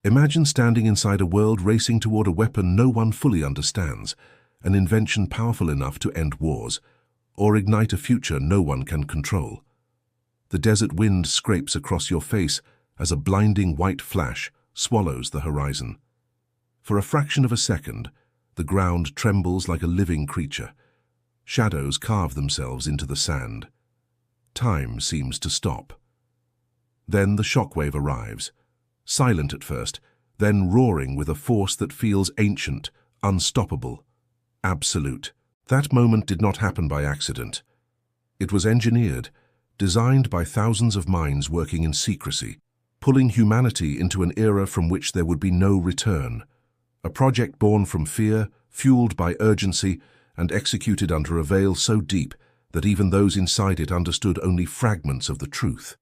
Imagine standing inside a world racing toward a weapon no one fully understands, an invention powerful enough to end wars, or ignite a future no one can control. The desert wind scrapes across your face as a blinding white flash swallows the horizon. For a fraction of a second, the ground trembles like a living creature. Shadows carve themselves into the sand. Time seems to stop. Then the shockwave arrives, silent at first, then roaring with a force that feels ancient, unstoppable, absolute. That moment did not happen by accident. It was engineered, designed by thousands of minds working in secrecy, pulling humanity into an era from which there would be no return. A project born from fear, fueled by urgency, and executed under a veil so deep that even those inside it understood only fragments of the truth.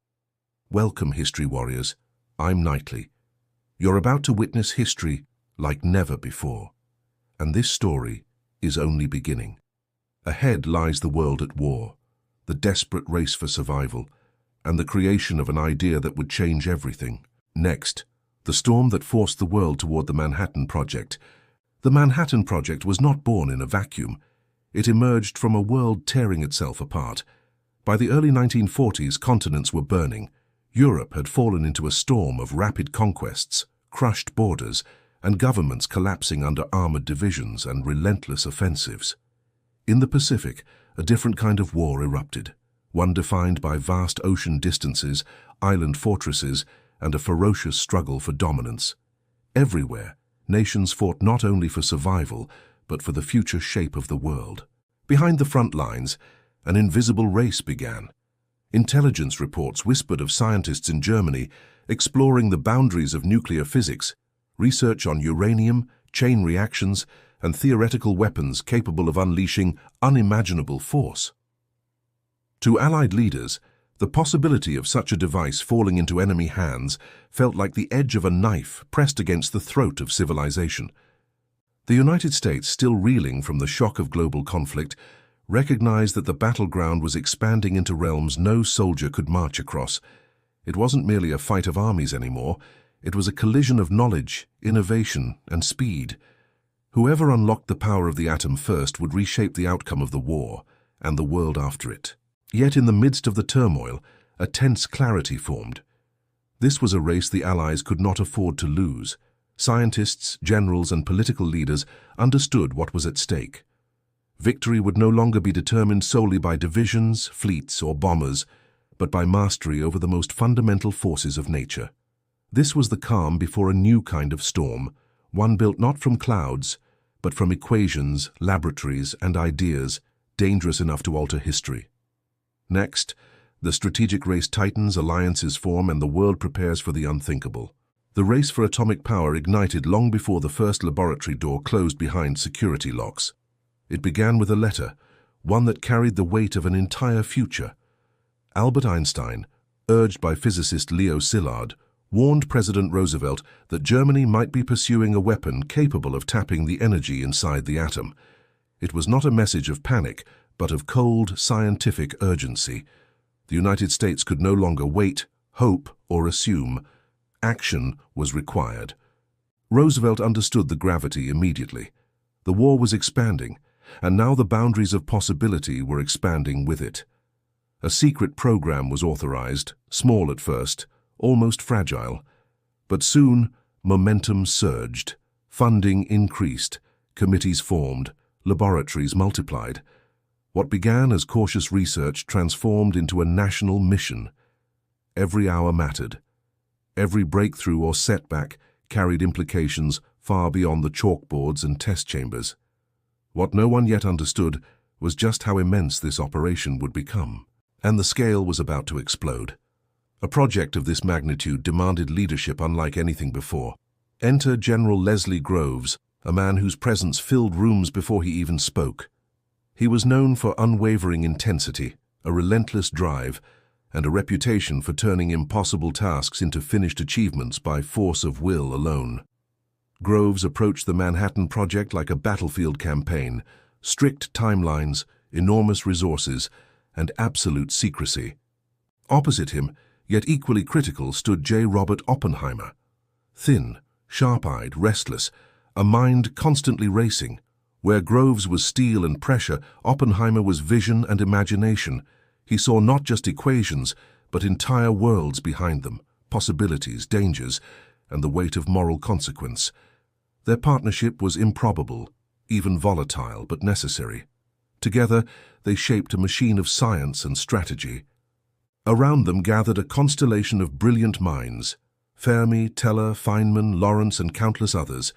Welcome, history warriors. I'm Knightley. You're about to witness history like never before. And this story is only beginning. Ahead lies the world at war, the desperate race for survival, and the creation of an idea that would change everything. Next, the storm that forced the world toward the Manhattan Project. The Manhattan Project was not born in a vacuum. It emerged from a world tearing itself apart. By the early 1940s, continents were burning. Europe had fallen into a storm of rapid conquests, crushed borders, and governments collapsing under armored divisions and relentless offensives. In the Pacific, a different kind of war erupted, one defined by vast ocean distances, island fortresses, and a ferocious struggle for dominance. Everywhere, nations fought not only for survival, but for the future shape of the world. Behind the front lines, an invisible race began. Intelligence reports whispered of scientists in Germany exploring the boundaries of nuclear physics, research on uranium, chain reactions, and theoretical weapons capable of unleashing unimaginable force. To Allied leaders, the possibility of such a device falling into enemy hands felt like the edge of a knife pressed against the throat of civilization. The United States, still reeling from the shock of global conflict, recognized that the battleground was expanding into realms no soldier could march across. It wasn't merely a fight of armies anymore. It was a collision of knowledge, innovation, and speed. Whoever unlocked the power of the atom first would reshape the outcome of the war and the world after it. Yet in the midst of the turmoil, a tense clarity formed. This was a race the Allies could not afford to lose. Scientists, generals, and political leaders understood what was at stake. Victory would no longer be determined solely by divisions, fleets, or bombers, but by mastery over the most fundamental forces of nature. This was the calm before a new kind of storm, one built not from clouds, but from equations, laboratories, and ideas dangerous enough to alter history. Next, the strategic race tightens, alliances form, and the world prepares for the unthinkable. The race for atomic power ignited long before the first laboratory door closed behind security locks. It began with a letter, one that carried the weight of an entire future. Albert Einstein, urged by physicist Leo Szilard, warned President Roosevelt that Germany might be pursuing a weapon capable of tapping the energy inside the atom. It was not a message of panic, but of cold, scientific urgency. The United States could no longer wait, hope, or assume. Action was required. Roosevelt understood the gravity immediately. The war was expanding, and now the boundaries of possibility were expanding with it. A secret program was authorized, small at first, almost fragile. But soon, momentum surged. Funding increased, committees formed, laboratories multiplied. What began as cautious research transformed into a national mission. Every hour mattered. Every breakthrough or setback carried implications far beyond the chalkboards and test chambers. What no one yet understood was just how immense this operation would become. And the scale was about to explode. A project of this magnitude demanded leadership unlike anything before. Enter General Leslie Groves, a man whose presence filled rooms before he even spoke. He was known for unwavering intensity, a relentless drive, and a reputation for turning impossible tasks into finished achievements by force of will alone. Groves approached the Manhattan Project like a battlefield campaign, strict timelines, enormous resources, and absolute secrecy. Opposite him, yet equally critical, stood J. Robert Oppenheimer. Thin, sharp-eyed, restless, a mind constantly racing. Where Groves was steel and pressure, Oppenheimer was vision and imagination. He saw not just equations, but entire worlds behind them, possibilities, dangers, and the weight of moral consequence. Their partnership was improbable, even volatile, but necessary. Together, they shaped a machine of science and strategy. Around them gathered a constellation of brilliant minds: Fermi, Teller, Feynman, Lawrence, and countless others.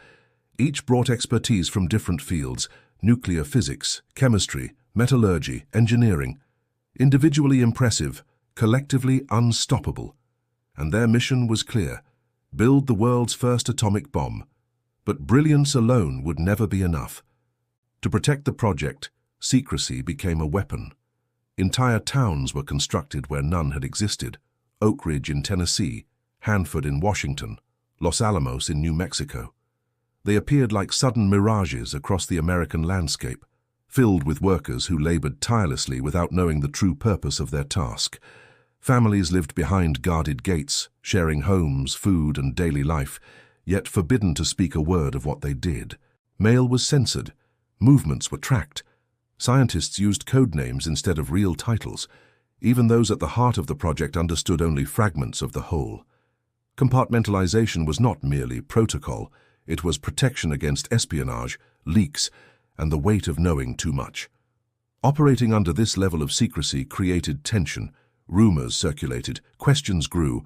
Each brought expertise from different fields: nuclear physics, chemistry, metallurgy, engineering. Individually impressive, collectively unstoppable. And their mission was clear: build the world's first atomic bomb. But brilliance alone would never be enough. To protect the project, secrecy became a weapon. Entire towns were constructed where none had existed: Oak Ridge in Tennessee, Hanford in Washington, Los Alamos in New Mexico. They appeared like sudden mirages across the American landscape, filled with workers who labored tirelessly without knowing the true purpose of their task. Families lived behind guarded gates, sharing homes, food, and daily life, yet forbidden to speak a word of what they did. Mail was censored. Movements were tracked. Scientists used code names instead of real titles. Even those at the heart of the project understood only fragments of the whole. Compartmentalization was not merely protocol. It was protection against espionage, leaks, and the weight of knowing too much. Operating under this level of secrecy created tension. Rumors circulated, questions grew,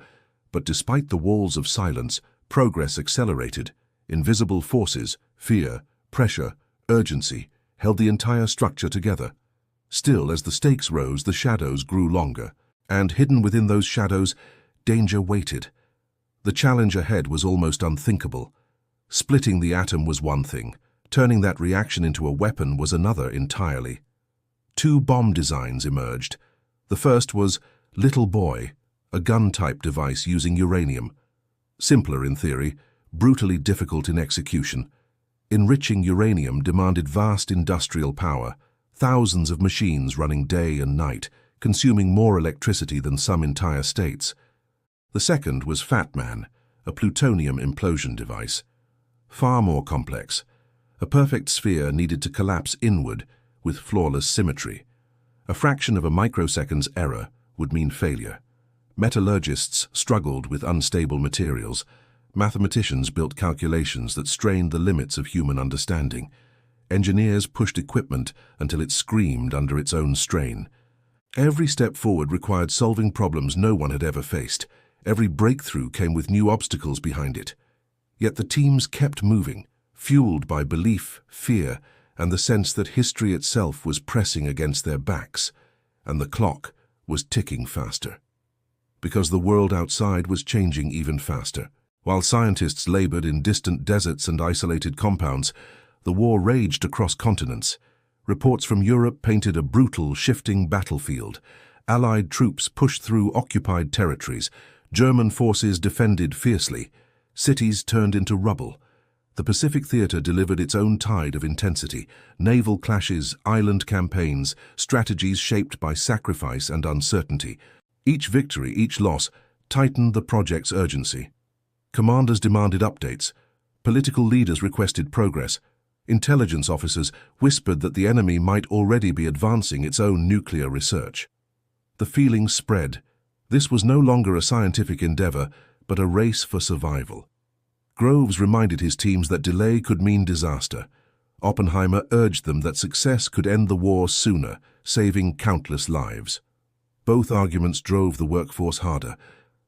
but despite the walls of silence, progress accelerated. Invisible forces, fear, pressure, urgency, held the entire structure together. Still, as the stakes rose, the shadows grew longer, and hidden within those shadows, danger waited. The challenge ahead was almost unthinkable. Splitting the atom was one thing. Turning that reaction into a weapon was another entirely. Two bomb designs emerged. The first was Little Boy, a gun-type device using uranium. Simpler in theory, brutally difficult in execution. Enriching uranium demanded vast industrial power, thousands of machines running day and night, consuming more electricity than some entire states. The second was Fat Man, a plutonium implosion device. Far more complex. A perfect sphere needed to collapse inward with flawless symmetry. A fraction of a microsecond's error would mean failure. Metallurgists struggled with unstable materials. Mathematicians built calculations that strained the limits of human understanding. Engineers pushed equipment until it screamed under its own strain. Every step forward required solving problems no one had ever faced. Every breakthrough came with new obstacles behind it. Yet the teams kept moving, fueled by belief, fear, and the sense that history itself was pressing against their backs, and the clock was ticking faster. Because the world outside was changing even faster. While scientists labored in distant deserts and isolated compounds, the war raged across continents. Reports from Europe painted a brutal, shifting battlefield. Allied troops pushed through occupied territories. German forces defended fiercely. Cities turned into rubble. The Pacific Theater delivered its own tide of intensity: naval clashes, island campaigns, strategies shaped by sacrifice and uncertainty. Each victory, each loss, tightened the project's urgency. Commanders demanded updates. Political leaders requested progress. Intelligence officers whispered that the enemy might already be advancing its own nuclear research. The feeling spread. This was no longer a scientific endeavor, but a race for survival. Groves reminded his teams that delay could mean disaster. Oppenheimer urged them that success could end the war sooner, saving countless lives. Both arguments drove the workforce harder.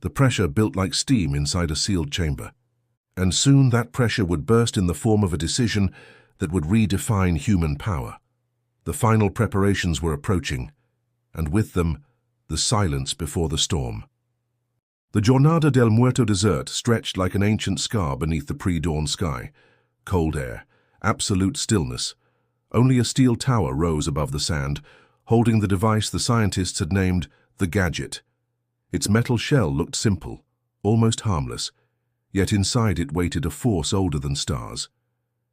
The pressure built like steam inside a sealed chamber. And soon that pressure would burst in the form of a decision that would redefine human power. The final preparations were approaching, and with them, the silence before the storm. The Jornada del Muerto desert stretched like an ancient scar beneath the pre-dawn sky. Cold air, absolute stillness. Only a steel tower rose above the sand, holding the device the scientists had named the Gadget. Its metal shell looked simple, almost harmless, yet inside it waited a force older than stars.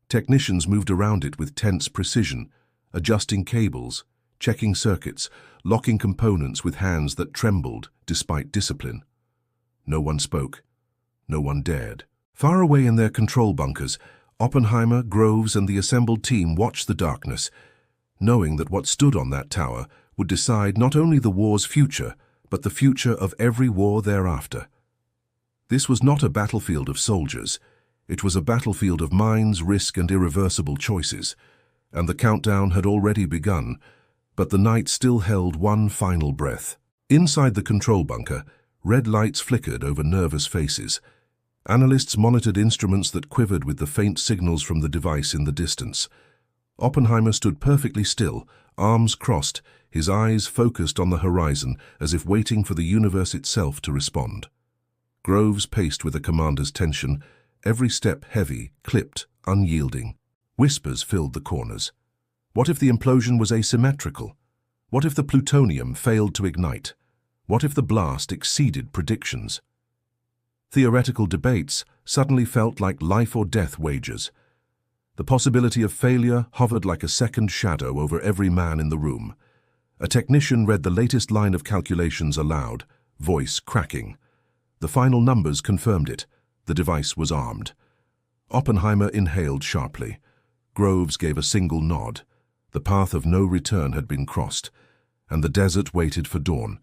Technicians moved around it with tense precision, adjusting cables, checking circuits, locking components with hands that trembled despite discipline. No one spoke. No one dared. Far away in their control bunkers, Oppenheimer, Groves, and the assembled team watched the darkness, knowing that what stood on that tower would decide not only the war's future, but the future of every war thereafter. This was not a battlefield of soldiers. It was a battlefield of minds, risk, and irreversible choices. And the countdown had already begun, but the night still held one final breath. Inside the control bunker, red lights flickered over nervous faces. Analysts monitored instruments that quivered with the faint signals from the device in the distance. Oppenheimer stood perfectly still, arms crossed, his eyes focused on the horizon as if waiting for the universe itself to respond. Groves paced with a commander's tension, every step heavy, clipped, unyielding. Whispers filled the corners. What if the implosion was asymmetrical? What if the plutonium failed to ignite? What if the blast exceeded predictions? Theoretical debates suddenly felt like life-or-death wagers. The possibility of failure hovered like a second shadow over every man in the room. A technician read the latest line of calculations aloud, voice cracking. The final numbers confirmed it. The device was armed. Oppenheimer inhaled sharply. Groves gave a single nod. The path of no return had been crossed, and the desert waited for dawn.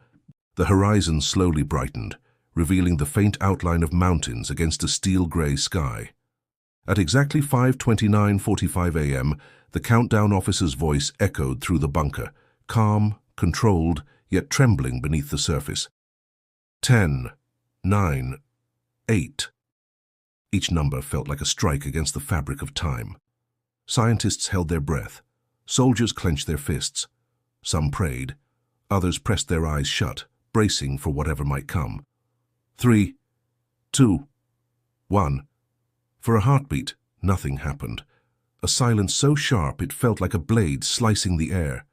The horizon slowly brightened, revealing the faint outline of mountains against a steel-gray sky. At exactly 5:29:45 a.m., the countdown officer's voice echoed through the bunker, calm, controlled, yet trembling beneath the surface. 10, 9, 8. Each number felt like a strike against the fabric of time. Scientists held their breath. Soldiers clenched their fists. Some prayed. Others pressed their eyes shut, bracing for whatever might come. 3, 2, 1. For a heartbeat, nothing happened. A silence so sharp it felt like a blade slicing the air.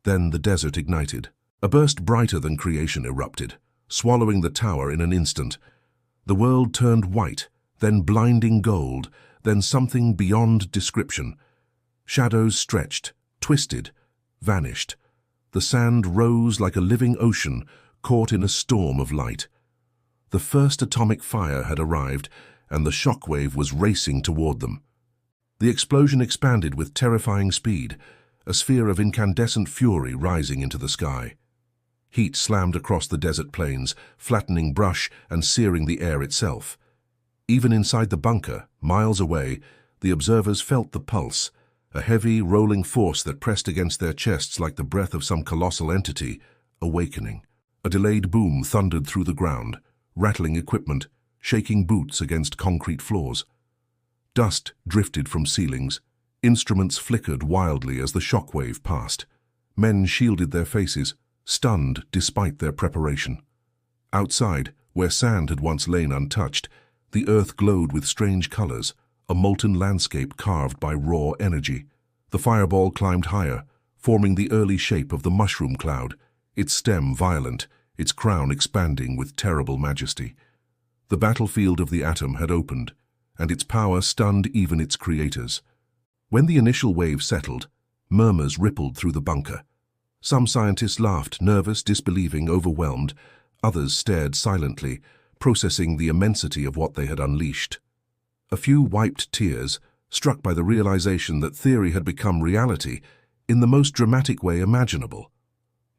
Then the desert ignited. A burst brighter than creation erupted, swallowing the tower in an instant. The world turned white, then blinding gold, then something beyond description. Shadows stretched, twisted, vanished. The sand rose like a living ocean, caught in a storm of light. The first atomic fire had arrived, and the shockwave was racing toward them. The explosion expanded with terrifying speed, a sphere of incandescent fury rising into the sky. Heat slammed across the desert plains, flattening brush and searing the air itself. Even inside the bunker, miles away, the observers felt the pulse, a heavy, rolling force that pressed against their chests like the breath of some colossal entity, awakening. A delayed boom thundered through the ground, rattling equipment, shaking boots against concrete floors. Dust drifted from ceilings. Instruments flickered wildly as the shockwave passed. Men shielded their faces, stunned despite their preparation. Outside, where sand had once lain untouched, the earth glowed with strange colors, a molten landscape carved by raw energy. The fireball climbed higher, forming the early shape of the mushroom cloud, its stem violent, its crown expanding with terrible majesty. The battlefield of the atom had opened, and its power stunned even its creators. When the initial wave settled, murmurs rippled through the bunker. Some scientists laughed, nervous, disbelieving, overwhelmed. Others stared silently, processing the immensity of what they had unleashed. A few wiped tears, struck by the realization that theory had become reality in the most dramatic way imaginable.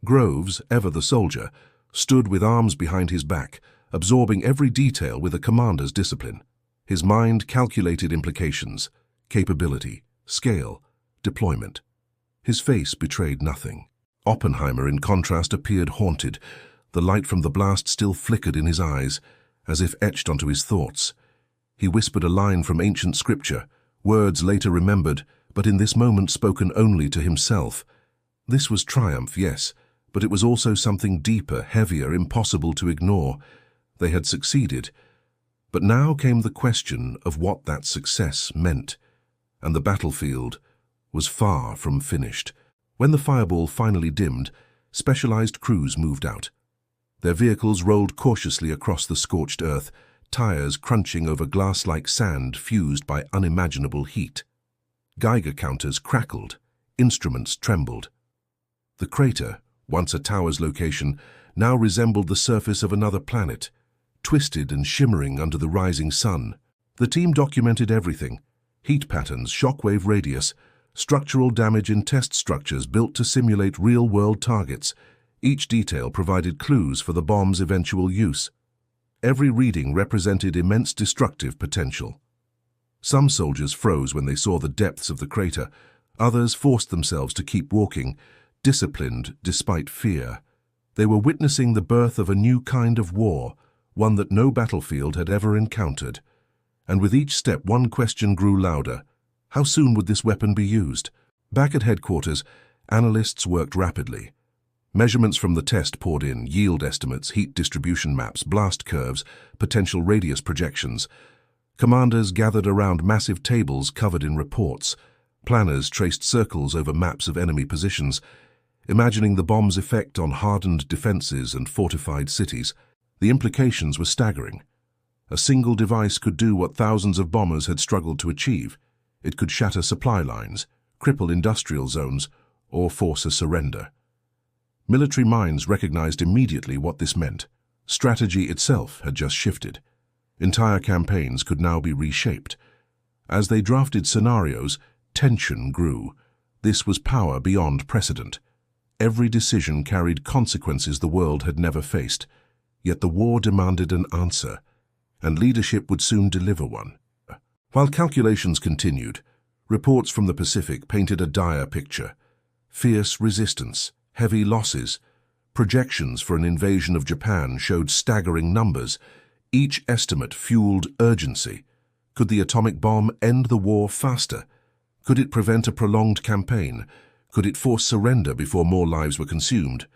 Groves, ever the soldier, stood with arms behind his back, absorbing every detail with a commander's discipline. His mind calculated implications, capability, scale, deployment. His face betrayed nothing. Oppenheimer, in contrast, appeared haunted. The light from the blast still flickered in his eyes, as if etched onto his thoughts. He whispered a line from ancient scripture, words later remembered, but in this moment spoken only to himself. This was triumph, yes, but it was also something deeper, heavier, impossible to ignore. They had succeeded. But now came the question of what that success meant, and the battlefield was far from finished. When the fireball finally dimmed, specialized crews moved out. Their vehicles rolled cautiously across the scorched earth, tires crunching over glass-like sand fused by unimaginable heat. Geiger counters crackled, instruments trembled. The crater, once a tower's location, now resembled the surface of another planet, twisted and shimmering under the rising sun. The team documented everything: heat patterns, shockwave radius, structural damage in test structures built to simulate real-world targets. Each detail provided clues for the bomb's eventual use. Every reading represented immense destructive potential. Some soldiers froze when they saw the depths of the crater. Others forced themselves to keep walking, disciplined despite fear. They were witnessing the birth of a new kind of war, one that no battlefield had ever encountered. And with each step, one question grew louder: how soon would this weapon be used? Back at headquarters, analysts worked rapidly. Measurements from the test poured in: yield estimates, heat distribution maps, blast curves, potential radius projections. Commanders gathered around massive tables covered in reports. Planners traced circles over maps of enemy positions, imagining the bomb's effect on hardened defenses and fortified cities. The implications were staggering. A single device could do what thousands of bombers had struggled to achieve. It could shatter supply lines, cripple industrial zones, or force a surrender. Military minds recognized immediately what this meant. Strategy itself had just shifted. Entire campaigns could now be reshaped. As they drafted scenarios, tension grew. This was power beyond precedent. Every decision carried consequences the world had never faced. Yet the war demanded an answer, and leadership would soon deliver one. While calculations continued, reports from the Pacific painted a dire picture: fierce resistance, heavy losses. Projections for an invasion of Japan showed staggering numbers. Each estimate fueled urgency. Could the atomic bomb end the war faster? Could it prevent a prolonged campaign? Could it force surrender before more lives were consumed?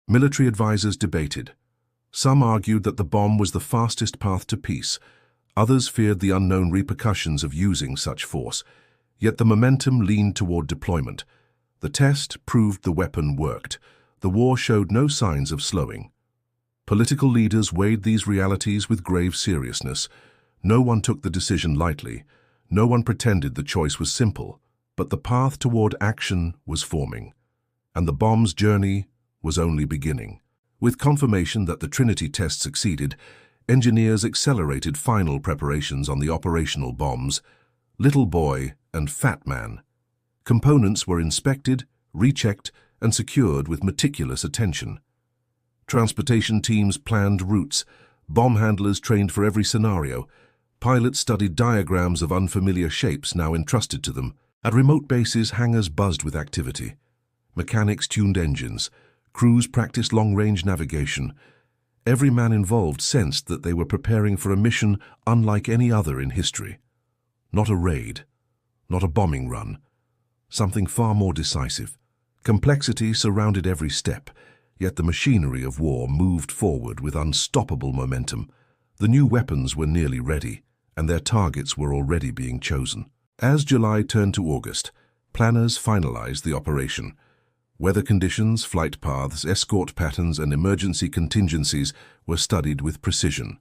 Military advisors debated. Some argued that the bomb was the fastest path to peace. Others feared the unknown repercussions of using such force. Yet the momentum leaned toward deployment. The test proved the weapon worked. The war showed no signs of slowing. Political leaders weighed these realities with grave seriousness. No one took the decision lightly. No one pretended the choice was simple. But the path toward action was forming. And the bomb's journey was only beginning. With confirmation that the Trinity test succeeded, engineers accelerated final preparations on the operational bombs, Little Boy and Fat Man. Components were inspected, rechecked, and secured with meticulous attention. Transportation teams planned routes, bomb handlers trained for every scenario, pilots studied diagrams of unfamiliar shapes now entrusted to them. At remote bases, hangars buzzed with activity. Mechanics tuned engines, crews practiced long-range navigation. Every man involved sensed that they were preparing for a mission unlike any other in history. Not a raid, not a bombing run, something far more decisive. Complexity surrounded every step, yet the machinery of war moved forward with unstoppable momentum. The new weapons were nearly ready, and their targets were already being chosen. As July turned to August, planners finalized the operation. Weather conditions, flight paths, escort patterns, and emergency contingencies were studied with precision.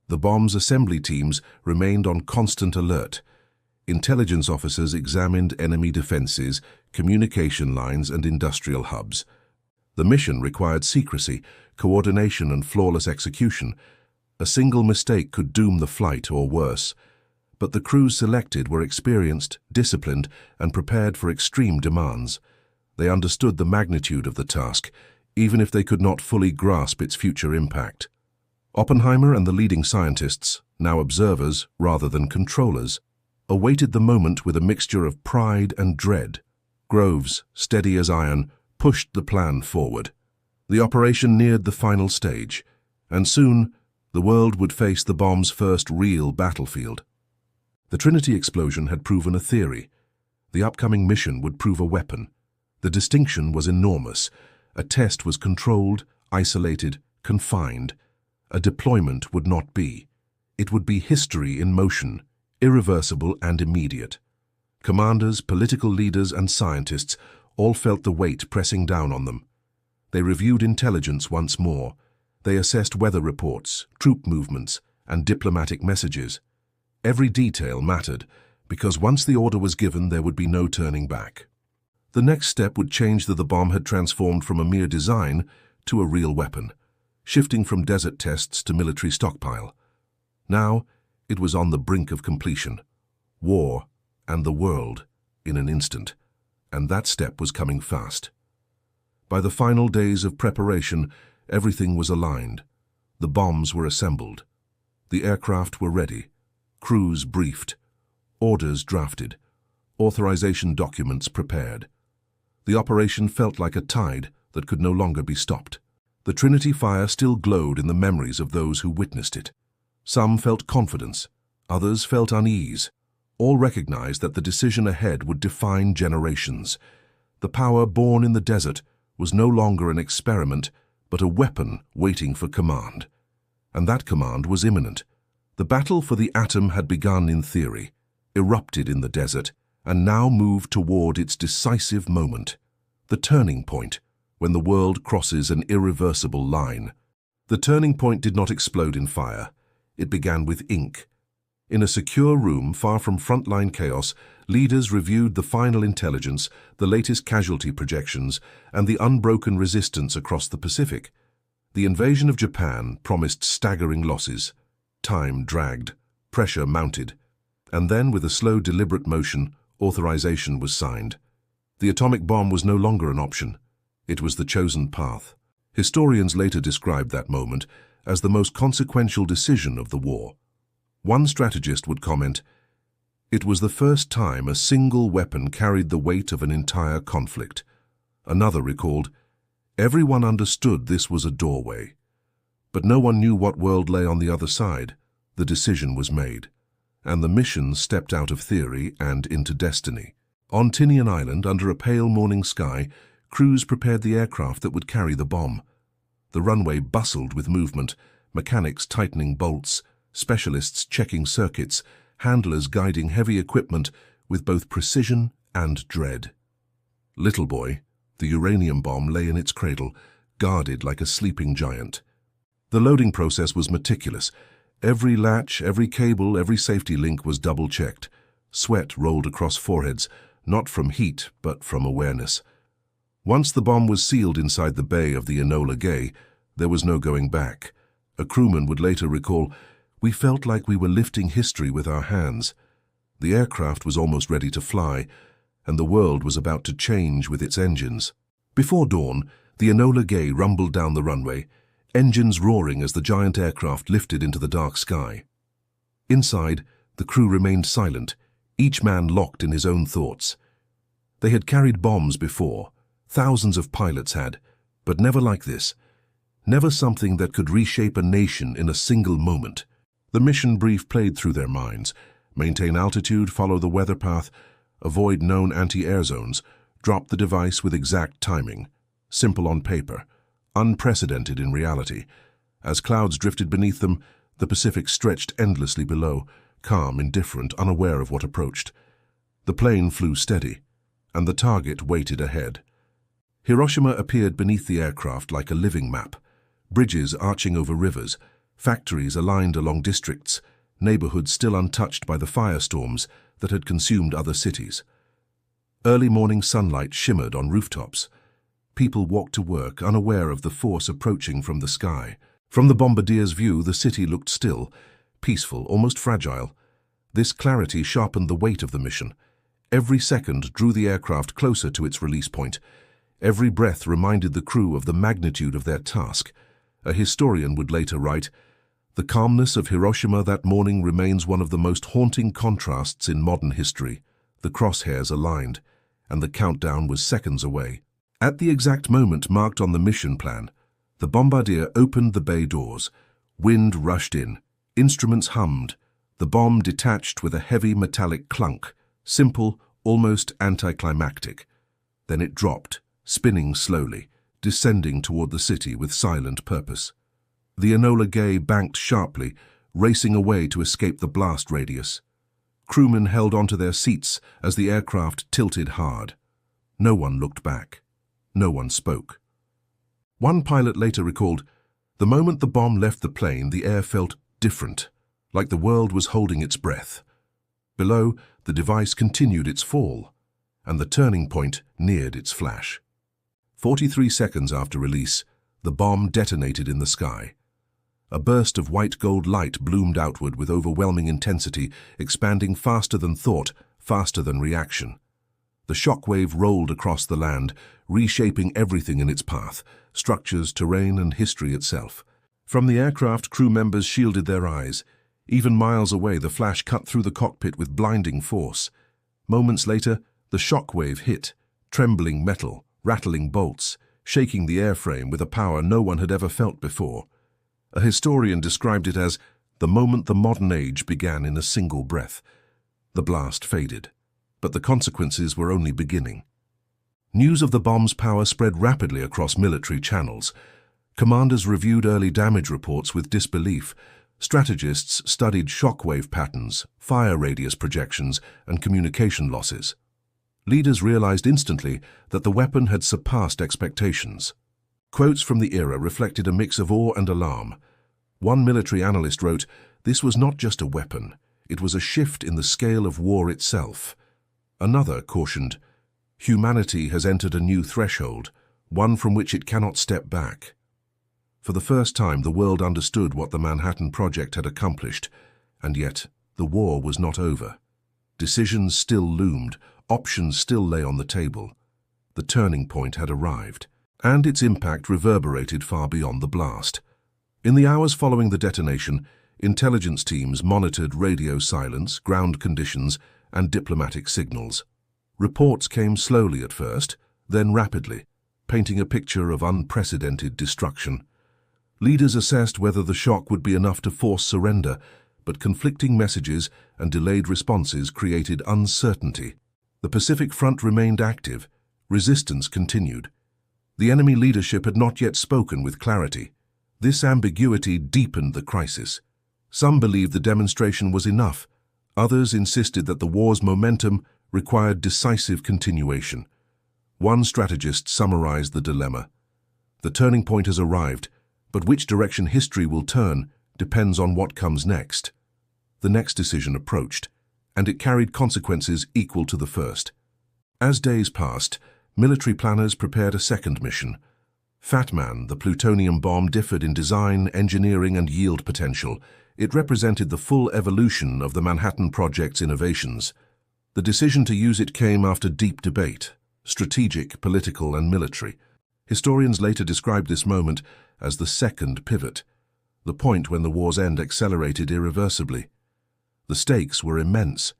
The bomb's assembly teams remained on constant alert. Intelligence officers examined enemy defenses, communication lines, and industrial hubs. The mission required secrecy, coordination, and flawless execution. A single mistake could doom the flight or worse. But the crews selected were experienced, disciplined, and prepared for extreme demands. They understood the magnitude of the task, even if they could not fully grasp its future impact. Oppenheimer and the leading scientists, now observers rather than controllers, awaited the moment with a mixture of pride and dread. Groves, steady as iron, pushed the plan forward. The operation neared the final stage, and soon the world would face the bomb's first real battlefield. The Trinity explosion had proven a theory. The upcoming mission would prove a weapon. The distinction was enormous. A test was controlled, isolated, confined. A deployment would not be. It would be history in motion, irreversible and immediate. Commanders, political leaders, and scientists all felt the weight pressing down on them. They reviewed intelligence once more. They assessed weather reports, troop movements, and diplomatic messages. Every detail mattered, because once the order was given, there would be no turning back. The next step would change that the bomb had transformed from a mere design to a real weapon, shifting from desert tests to military stockpile. Now, It was on the brink of completion. War and the world in an instant, and that step was coming fast. By the final days of preparation, everything was aligned. The bombs were assembled. The aircraft were ready. Crews briefed. Orders drafted. Authorization documents prepared. The operation felt like a tide that could no longer be stopped. The Trinity fire still glowed in the memories of those who witnessed it. Some felt confidence. Others felt unease. All recognized that the decision ahead would define generations. The power born in the desert was no longer an experiment, but a weapon waiting for command. And that command was imminent. The battle for the atom had begun in theory, erupted in the desert, and now moved toward its decisive moment, the turning point, when the world crosses an irreversible line. The turning point did not explode in fire. It began with ink. In a secure room far from frontline chaos, leaders reviewed the final intelligence, the latest casualty projections, and the unbroken resistance across the Pacific. The invasion of Japan promised staggering losses. Time dragged, pressure mounted, and then with a slow, deliberate motion, authorization was signed. The atomic bomb was no longer an option. It was the chosen path. Historians later described that moment as the most consequential decision of the war. One strategist would comment, "It was the first time a single weapon carried the weight of an entire conflict." Another recalled, "Everyone understood this was a doorway. But no one knew what world lay on the other side. The decision was made, and the mission stepped out of theory and into destiny." On Tinian Island, under a pale morning sky, crews prepared the aircraft that would carry the bomb. The runway bustled with movement, mechanics tightening bolts, specialists checking circuits, handlers guiding heavy equipment with both precision and dread. Little Boy, the uranium bomb, lay in its cradle, guarded like a sleeping giant. The loading process was meticulous. Every latch, every cable, every safety link was double-checked. Sweat rolled across foreheads, not from heat, but from awareness. Once the bomb was sealed inside the bay of the Enola Gay, there was no going back. A crewman would later recall, "We felt like we were lifting history with our hands." The aircraft was almost ready to fly, and the world was about to change with its engines. Before dawn, the Enola Gay rumbled down the runway, engines roaring as the giant aircraft lifted into the dark sky. Inside, the crew remained silent, each man locked in his own thoughts. They had carried bombs before, thousands of pilots had, but never like this. Never something that could reshape a nation in a single moment. The mission brief played through their minds. Maintain altitude, follow the weather path, avoid known anti-air zones, drop the device with exact timing. Simple on paper, unprecedented in reality. As clouds drifted beneath them, the Pacific stretched endlessly below, calm, indifferent, unaware of what approached. The plane flew steady, and the target waited ahead. Hiroshima appeared beneath the aircraft like a living map. Bridges arching over rivers, factories aligned along districts, neighborhoods still untouched by the firestorms that had consumed other cities. Early morning sunlight shimmered on rooftops. People walked to work, unaware of the force approaching from the sky. From the bombardier's view, the city looked still, peaceful, almost fragile. This clarity sharpened the weight of the mission. Every second drew the aircraft closer to its release point. Every breath reminded the crew of the magnitude of their task. A historian would later write, "The calmness of Hiroshima that morning remains one of the most haunting contrasts in modern history." The crosshairs aligned, and the countdown was seconds away. At the exact moment marked on the mission plan, the bombardier opened the bay doors. Wind rushed in. Instruments hummed. The bomb detached with a heavy metallic clunk, simple, almost anticlimactic. Then it dropped, spinning slowly, descending toward the city with silent purpose. The Enola Gay banked sharply, racing away to escape the blast radius. Crewmen held onto their seats as the aircraft tilted hard. No one looked back. No one spoke. One pilot later recalled, "The moment the bomb left the plane, the air felt different, like the world was holding its breath." Below, the device continued its fall, and the turning point neared its flash. 43 seconds after release, the bomb detonated in the sky. A burst of white-gold light bloomed outward with overwhelming intensity, expanding faster than thought, faster than reaction. The shockwave rolled across the land, reshaping everything in its path, structures, terrain, and history itself. From the aircraft, crew members shielded their eyes. Even miles away, the flash cut through the cockpit with blinding force. Moments later, the shockwave hit, trembling metal, rattling bolts, shaking the airframe with a power no one had ever felt before. A historian described it as the moment the modern age began in a single breath. The blast faded, but the consequences were only beginning. News of the bomb's power spread rapidly across military channels. Commanders reviewed early damage reports with disbelief. Strategists studied shockwave patterns, fire radius projections, and communication losses. Leaders realized instantly that the weapon had surpassed expectations. Quotes from the era reflected a mix of awe and alarm. One military analyst wrote, "This was not just a weapon, it was a shift in the scale of war itself." Another cautioned, "Humanity has entered a new threshold, one from which it cannot step back." For the first time, the world understood what the Manhattan Project had accomplished, and yet the war was not over. Decisions still loomed, options still lay on the table. The turning point had arrived, and its impact reverberated far beyond the blast. In the hours following the detonation, intelligence teams monitored radio silence, ground conditions, and diplomatic signals. Reports came slowly at first, then rapidly, painting a picture of unprecedented destruction. Leaders assessed whether the shock would be enough to force surrender, but conflicting messages and delayed responses created uncertainty. The Pacific Front remained active. Resistance continued. The enemy leadership had not yet spoken with clarity. This ambiguity deepened the crisis. Some believed the demonstration was enough. Others insisted that the war's momentum required decisive continuation. One strategist summarized the dilemma. "The turning point has arrived, but which direction history will turn depends on what comes next." The next decision approached, and it carried consequences equal to the first. As days passed, military planners prepared a second mission. Fat Man, the plutonium bomb, differed in design, engineering, and yield potential. It represented the full evolution of the Manhattan Project's innovations. The decision to use it came after deep debate, strategic, political, and military. Historians later described this moment as the second pivot, the point when the war's end accelerated irreversibly. The stakes were immense.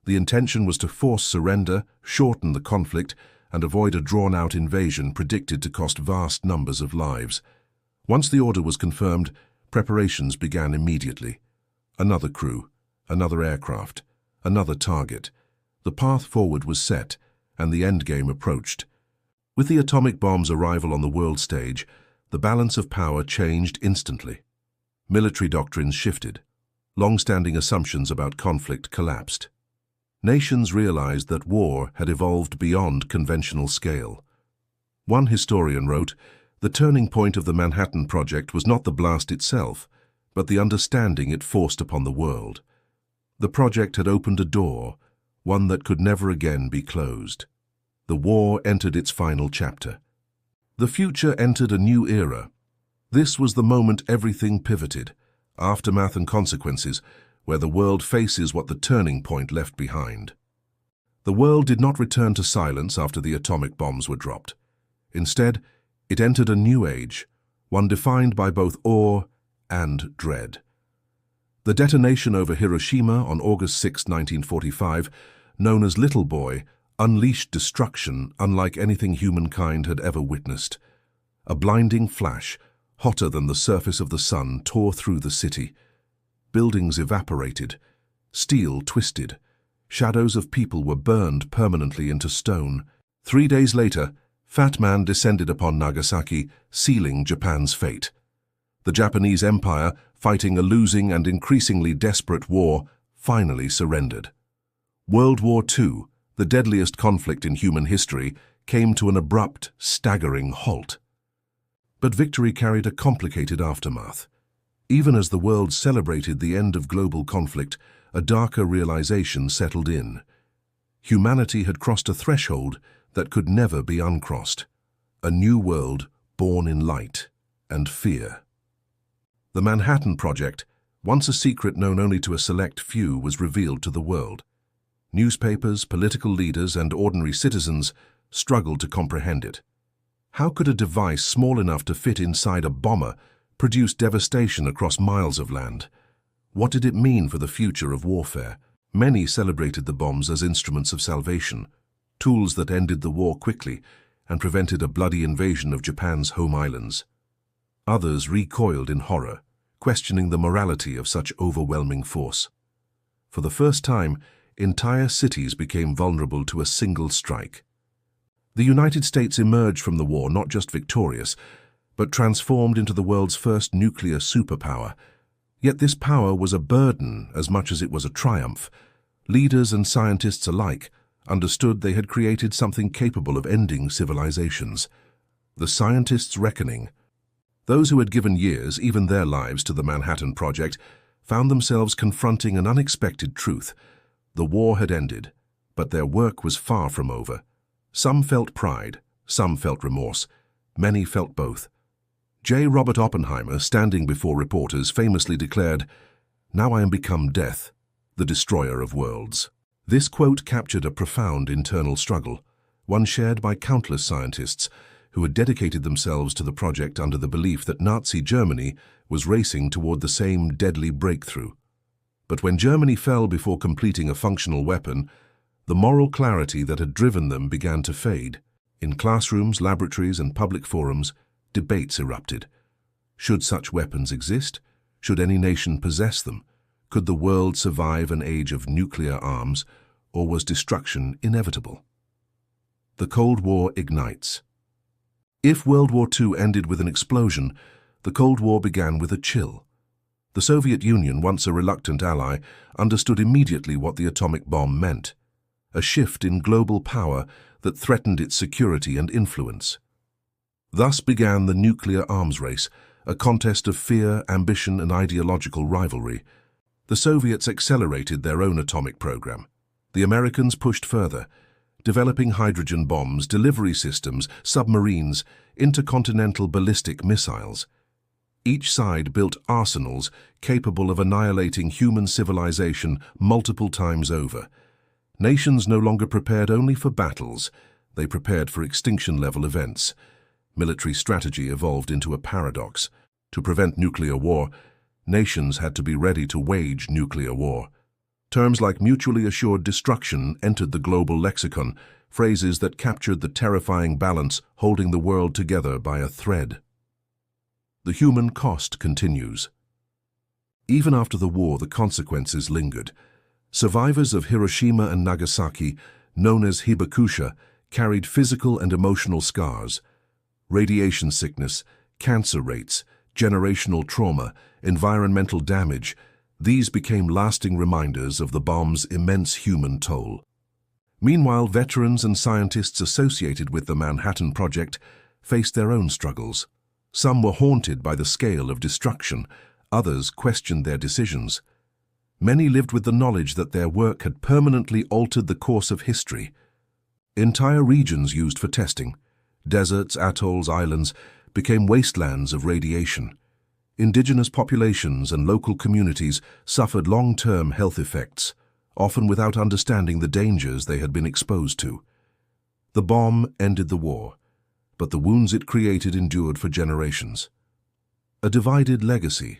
The intention was to force surrender, shorten the conflict, and avoid a drawn-out invasion predicted to cost vast numbers of lives. Once the order was confirmed, preparations began immediately. Another crew, another aircraft, another target. The path forward was set, and the endgame approached. With the atomic bomb's arrival on the world stage, the balance of power changed instantly. Military doctrines shifted. Long-standing assumptions about conflict collapsed. Nations realized that war had evolved beyond conventional scale. One historian wrote, "The turning point of the Manhattan Project was not the blast itself, but the understanding it forced upon the world. The project had opened a door, one that could never again be closed. The war entered its final chapter. The future entered a new era. This was the moment everything pivoted, aftermath and consequences, where the world faces what the turning point left behind." The world did not return to silence after the atomic bombs were dropped. Instead, it entered a new age, one defined by both awe and dread. The detonation over Hiroshima on August 6, 1945, known as Little Boy, unleashed destruction unlike anything humankind had ever witnessed. A blinding flash, hotter than the surface of the sun, tore through the city. Buildings evaporated, steel twisted, shadows of people were burned permanently into stone. 3 days later, Fat Man descended upon Nagasaki, sealing Japan's fate. The Japanese Empire, fighting a losing and increasingly desperate war, finally surrendered. World War II, the deadliest conflict in human history, came to an abrupt, staggering halt. But victory carried a complicated aftermath. Even as the world celebrated the end of global conflict, a darker realization settled in. Humanity had crossed a threshold that could never be uncrossed. A new world born in light and fear. The Manhattan Project, once a secret known only to a select few, was revealed to the world. Newspapers, political leaders, and ordinary citizens struggled to comprehend it. How could a device small enough to fit inside a bomber produce devastation across miles of land? What did it mean for the future of warfare? Many celebrated the bombs as instruments of salvation, tools that ended the war quickly and prevented a bloody invasion of Japan's home islands. Others recoiled in horror, questioning the morality of such overwhelming force. For the first time, entire cities became vulnerable to a single strike. The United States emerged from the war not just victorious, but transformed into the world's first nuclear superpower. Yet this power was a burden as much as it was a triumph. Leaders and scientists alike understood they had created something capable of ending civilizations. The scientists' reckoning. Those who had given years, even their lives, to the Manhattan Project, found themselves confronting an unexpected truth. The war had ended, but their work was far from over. Some felt pride, some felt remorse, many felt both. J. Robert Oppenheimer, standing before reporters, famously declared, "Now I am become death, the destroyer of worlds." This quote captured a profound internal struggle, one shared by countless scientists who had dedicated themselves to the project under the belief that Nazi Germany was racing toward the same deadly breakthrough. But when Germany fell before completing a functional weapon, the moral clarity that had driven them began to fade. In classrooms, laboratories, and public forums, debates erupted. Should such weapons exist? Should any nation possess them? Could the world survive an age of nuclear arms, or was destruction inevitable? The Cold War ignites. If World War II ended with an explosion, the Cold War began with a chill. The Soviet Union, once a reluctant ally, understood immediately what the atomic bomb meant, a shift in global power that threatened its security and influence. Thus began the nuclear arms race, a contest of fear, ambition, and ideological rivalry. The Soviets accelerated their own atomic program. The Americans pushed further, developing hydrogen bombs, delivery systems, submarines, intercontinental ballistic missiles. Each side built arsenals capable of annihilating human civilization multiple times over. Nations no longer prepared only for battles, they prepared for extinction-level events. Military strategy evolved into a paradox. To prevent nuclear war, nations had to be ready to wage nuclear war. Terms like mutually assured destruction entered the global lexicon, phrases that captured the terrifying balance holding the world together by a thread. The human cost continues. Even after the war, the consequences lingered. Survivors of Hiroshima and Nagasaki, known as hibakusha, carried physical and emotional scars. Radiation sickness, cancer rates, generational trauma, environmental damage, these became lasting reminders of the bomb's immense human toll. Meanwhile, veterans and scientists associated with the Manhattan Project faced their own struggles. Some were haunted by the scale of destruction, others questioned their decisions. Many lived with the knowledge that their work had permanently altered the course of history. Entire regions used for testing, deserts, atolls, islands, became wastelands of radiation. Indigenous populations and local communities suffered long-term health effects, often without understanding the dangers they had been exposed to. The bomb ended the war, but the wounds it created endured for generations. A divided legacy.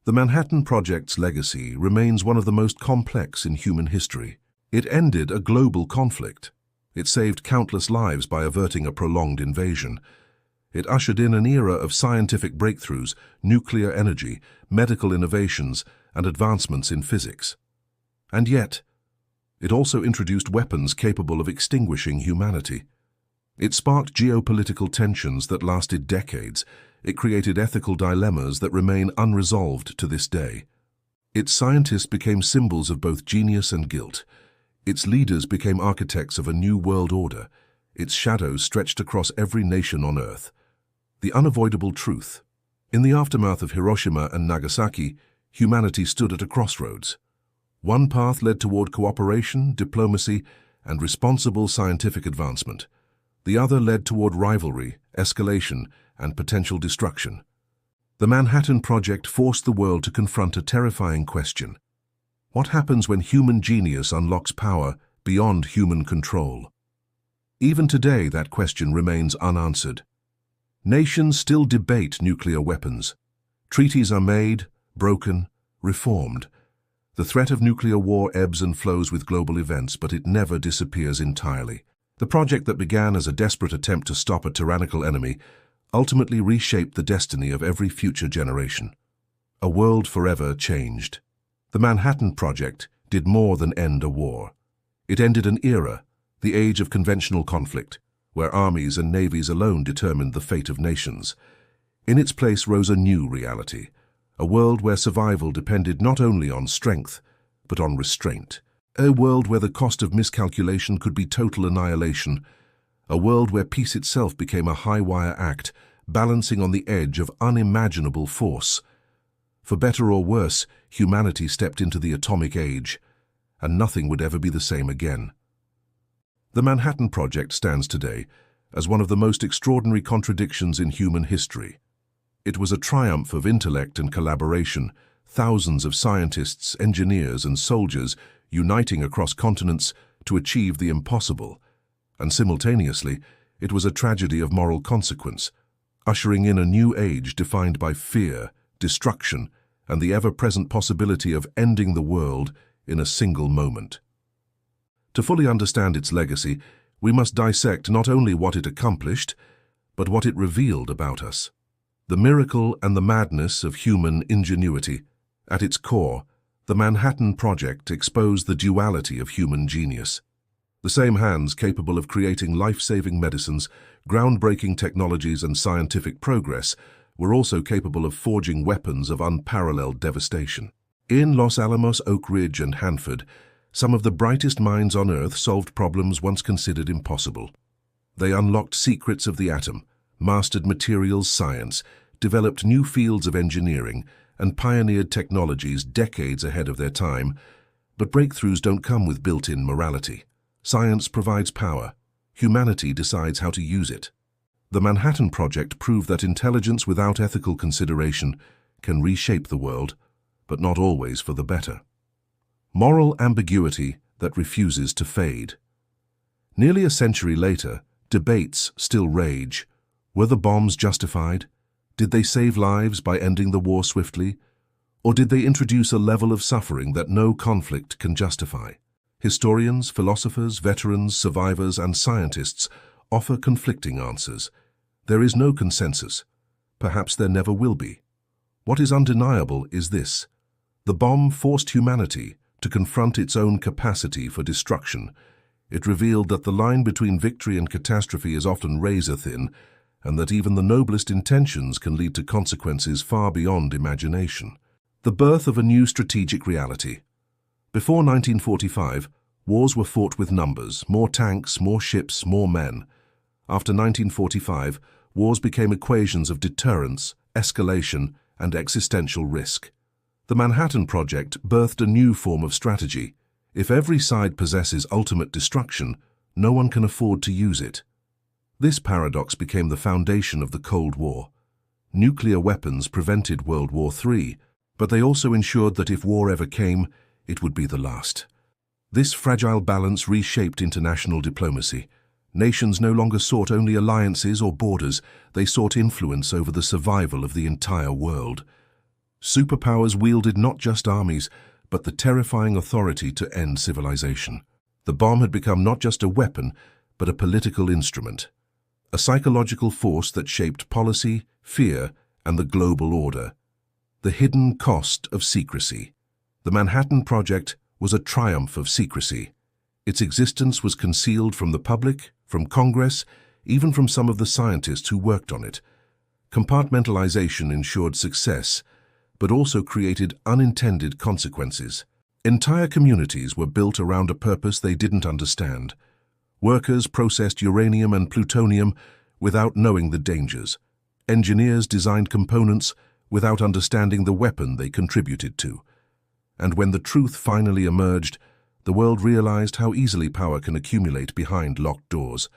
The Manhattan Project's legacy remains one of the most complex in human history. It ended a global conflict. It saved countless lives by averting a prolonged invasion. It ushered in an era of scientific breakthroughs, nuclear energy, medical innovations, and advancements in physics. And yet, it also introduced weapons capable of extinguishing humanity. It sparked geopolitical tensions that lasted decades. It created ethical dilemmas that remain unresolved to this day. Its scientists became symbols of both genius and guilt. Its leaders became architects of a new world order. Its shadows stretched across every nation on Earth. The unavoidable truth. In the aftermath of Hiroshima and Nagasaki, humanity stood at a crossroads. One path led toward cooperation, diplomacy, and responsible scientific advancement. The other led toward rivalry, escalation, and potential destruction. The Manhattan Project forced the world to confront a terrifying question. What happens when human genius unlocks power beyond human control? Even today, that question remains unanswered. Nations still debate nuclear weapons. Treaties are made, broken, reformed. The threat of nuclear war ebbs and flows with global events, but it never disappears entirely. The project that began as a desperate attempt to stop a tyrannical enemy ultimately reshaped the destiny of every future generation. A world forever changed. The Manhattan Project did more than end a war. It ended an era, the age of conventional conflict, where armies and navies alone determined the fate of nations. In its place rose a new reality, a world where survival depended not only on strength, but on restraint. A world where the cost of miscalculation could be total annihilation. A world where peace itself became a high-wire act, balancing on the edge of unimaginable force. For better or worse, humanity stepped into the atomic age, and nothing would ever be the same again. The Manhattan Project stands today as one of the most extraordinary contradictions in human history. It was a triumph of intellect and collaboration, thousands of scientists, engineers, and soldiers uniting across continents to achieve the impossible. And simultaneously, it was a tragedy of moral consequence, ushering in a new age defined by fear, destruction, and the ever-present possibility of ending the world in a single moment. To fully understand its legacy, we must dissect not only what it accomplished, but what it revealed about us. The miracle and the madness of human ingenuity. At its core, the Manhattan Project exposed the duality of human genius. The same hands capable of creating life-saving medicines, groundbreaking technologies, and scientific progress were also capable of forging weapons of unparalleled devastation. In Los Alamos, Oak Ridge, and Hanford, some of the brightest minds on Earth solved problems once considered impossible. They unlocked secrets of the atom, mastered materials science, developed new fields of engineering, and pioneered technologies decades ahead of their time. But breakthroughs don't come with built-in morality. Science provides power. Humanity decides how to use it. The Manhattan Project proved that intelligence without ethical consideration can reshape the world, but not always for the better. Moral ambiguity that refuses to fade. Nearly a century later, debates still rage. Were the bombs justified? Did they save lives by ending the war swiftly? Or did they introduce a level of suffering that no conflict can justify? Historians, philosophers, veterans, survivors, and scientists offer conflicting answers. There is no consensus. Perhaps there never will be. What is undeniable is this: the bomb forced humanity to confront its own capacity for destruction. It revealed that the line between victory and catastrophe is often razor-thin, and that even the noblest intentions can lead to consequences far beyond imagination. The birth of a new strategic reality. Before 1945, wars were fought with numbers, more tanks, more ships, more men. After 1945, wars became equations of deterrence, escalation, and existential risk. The Manhattan Project birthed a new form of strategy. If every side possesses ultimate destruction, no one can afford to use it. This paradox became the foundation of the Cold War. Nuclear weapons prevented World War III, but they also ensured that if war ever came, it would be the last. This fragile balance reshaped international diplomacy. Nations no longer sought only alliances or borders, they sought influence over the survival of the entire world. Superpowers wielded not just armies, but the terrifying authority to end civilization. The bomb had become not just a weapon, but a political instrument. A psychological force that shaped policy, fear, and the global order. The hidden cost of secrecy. The Manhattan Project was a triumph of secrecy. Its existence was concealed from the public, from Congress, even from some of the scientists who worked on it. Compartmentalization ensured success, but also created unintended consequences. Entire communities were built around a purpose they didn't understand. Workers processed uranium and plutonium without knowing the dangers. Engineers designed components without understanding the weapon they contributed to. And when the truth finally emerged, the world realized how easily power can accumulate behind locked doors,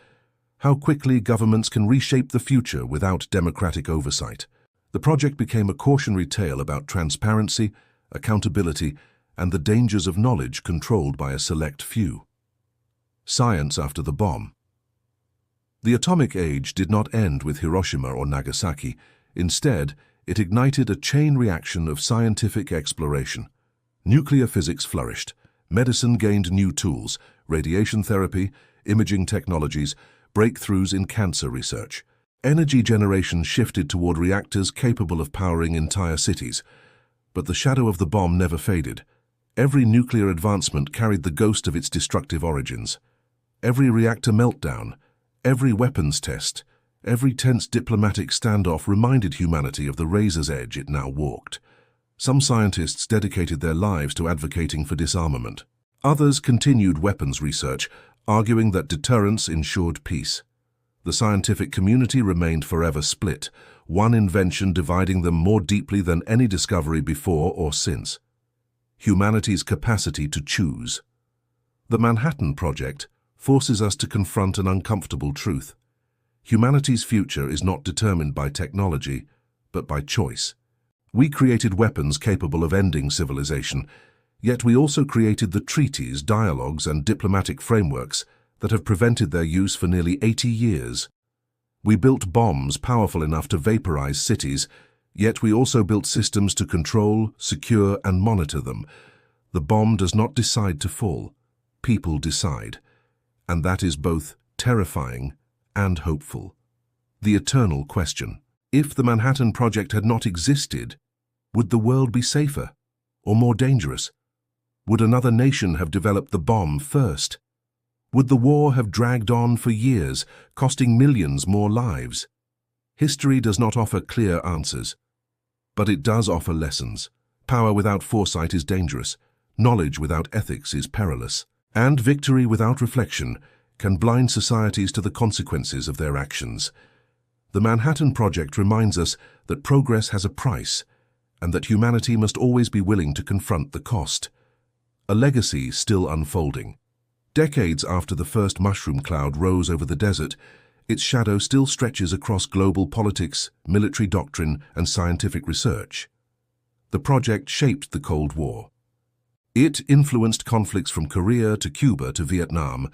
how quickly governments can reshape the future without democratic oversight. The project became a cautionary tale about transparency, accountability, and the dangers of knowledge controlled by a select few. Science after the bomb. The atomic age did not end with Hiroshima or Nagasaki. Instead, it ignited a chain reaction of scientific exploration. Nuclear physics flourished. Medicine gained new tools, radiation therapy, imaging technologies, breakthroughs in cancer research. Energy generation shifted toward reactors capable of powering entire cities. But the shadow of the bomb never faded. Every nuclear advancement carried the ghost of its destructive origins. Every reactor meltdown, every weapons test, every tense diplomatic standoff reminded humanity of the razor's edge it now walked. Some scientists dedicated their lives to advocating for disarmament. Others continued weapons research, arguing that deterrence ensured peace. The scientific community remained forever split, one invention dividing them more deeply than any discovery before or since: humanity's capacity to choose. The Manhattan Project forces us to confront an uncomfortable truth. Humanity's future is not determined by technology, but by choice. We created weapons capable of ending civilization, yet we also created the treaties, dialogues, and diplomatic frameworks that have prevented their use for nearly 80 years. We built bombs powerful enough to vaporize cities, yet we also built systems to control, secure, and monitor them. The bomb does not decide to fall. People decide. And that is both terrifying and hopeful. The eternal question: if the Manhattan Project had not existed, would the world be safer or more dangerous? Would another nation have developed the bomb first? Would the war have dragged on for years, costing millions more lives? History does not offer clear answers, but it does offer lessons. Power without foresight is dangerous. Knowledge without ethics is perilous. And victory without reflection can blind societies to the consequences of their actions. The Manhattan Project reminds us that progress has a price, and that humanity must always be willing to confront the cost. A legacy still unfolding. Decades after the first mushroom cloud rose over the desert, its shadow still stretches across global politics, military doctrine, and scientific research. The project shaped the Cold War. It influenced conflicts from Korea to Cuba to Vietnam.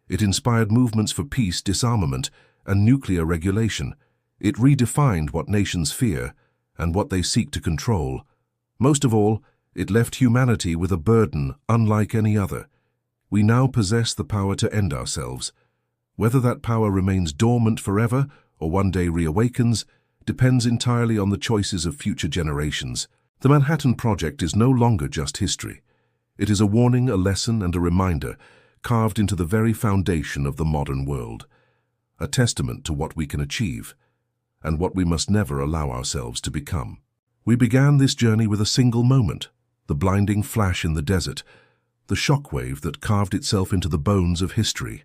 It inspired movements for peace, disarmament, and nuclear regulation. It redefined what nations fear and what they seek to control. Most of all, it left humanity with a burden unlike any other. We now possess the power to end ourselves. Whether that power remains dormant forever or one day reawakens depends entirely on the choices of future generations. The Manhattan Project is no longer just history. It is a warning, a lesson, and a reminder, carved into the very foundation of the modern world. A testament to what we can achieve, and what we must never allow ourselves to become. We began this journey with a single moment, the blinding flash in the desert, the shockwave that carved itself into the bones of history.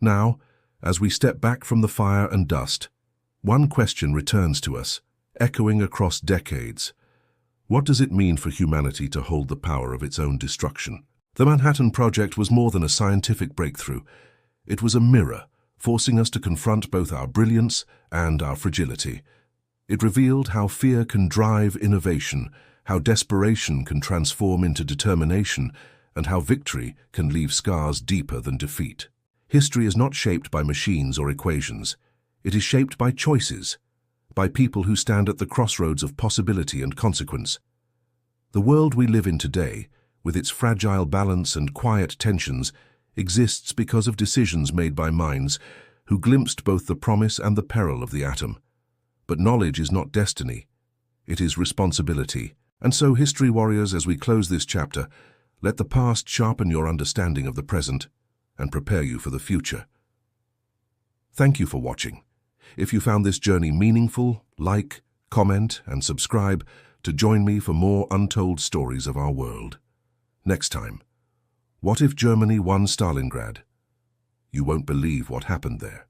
Now, as we step back from the fire and dust, one question returns to us, echoing across decades. What does it mean for humanity to hold the power of its own destruction? The Manhattan Project was more than a scientific breakthrough. It was a mirror, forcing us to confront both our brilliance and our fragility. It revealed how fear can drive innovation, how desperation can transform into determination, and how victory can leave scars deeper than defeat. History is not shaped by machines or equations. It is shaped by choices, by people who stand at the crossroads of possibility and consequence. The world we live in today, with its fragile balance and quiet tensions, exists because of decisions made by minds who glimpsed both the promise and the peril of the atom. But knowledge is not destiny. It is responsibility. And so, history warriors, as we close this chapter, let the past sharpen your understanding of the present and prepare you for the future. Thank you for watching. If you found this journey meaningful, like, comment, and subscribe to join me for more untold stories of our world. Next time, what if Germany won Stalingrad? You won't believe what happened there.